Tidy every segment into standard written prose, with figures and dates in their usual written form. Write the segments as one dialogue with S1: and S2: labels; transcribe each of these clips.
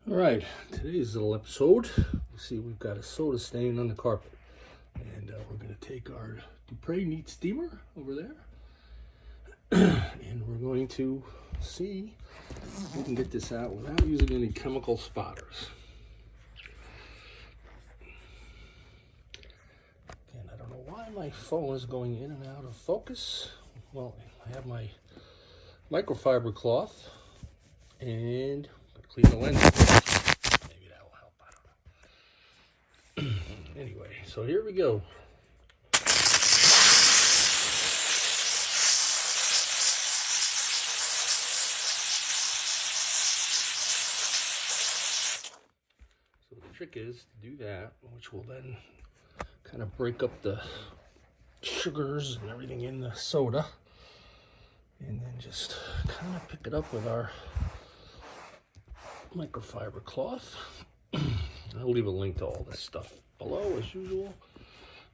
S1: All right, today's little episode, you see we've got a soda stain on the carpet. And we're going to take our Dupray Neat Steamer over there. And we're going to see if we can get this out without using any chemical spotters. Again, I don't know why my phone is going in and out of focus. Well, I have my microfiber cloth and clean the lens. Maybe that will help, I don't know. Anyway, so here we go. So the trick is to do that, which will then kind of break up the sugars and everything in the soda. And then just kind of pick it up with our microfiber cloth. I'll leave a link to all this stuff below as usual.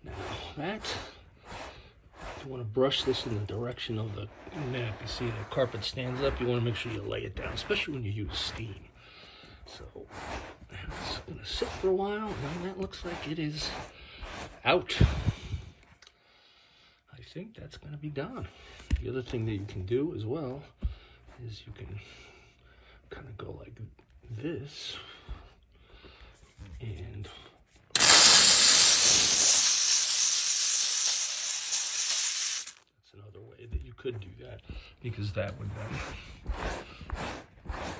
S1: Now that, if you want to brush this in the direction of the nap, you see the carpet stands up, you want to make sure you lay it down, especially when you use steam. So it's going to sit for a while. Now that looks like it is out. I think that's going to be done. The other thing that you can do as well is you can kind of go like this, and that's another way that you could do that, because that would then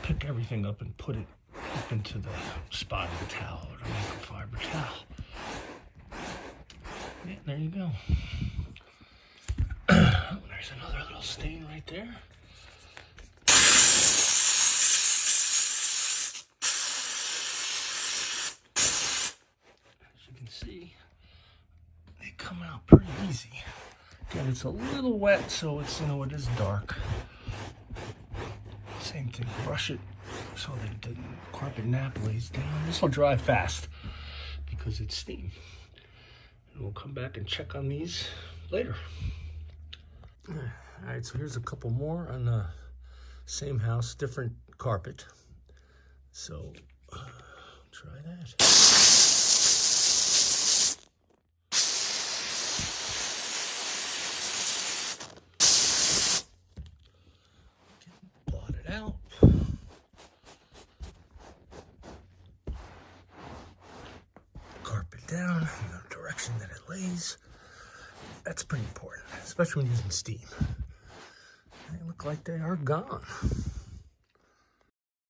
S1: pick everything up and put it up into the spot of the towel or the microfiber towel. Yeah, there you go. There's another little stain right there. See, they come out pretty easy. Again, it's a little wet, so it's, you know, it is dark. Same thing, brush it so that the carpet nap lays down. This will dry fast because it's steam. And we'll come back and check on these later. All right, so here's a couple more on the same house, different carpet. So try that. Out. Carpet down in the direction that it lays. That's pretty important, especially when using steam. They look like they are gone.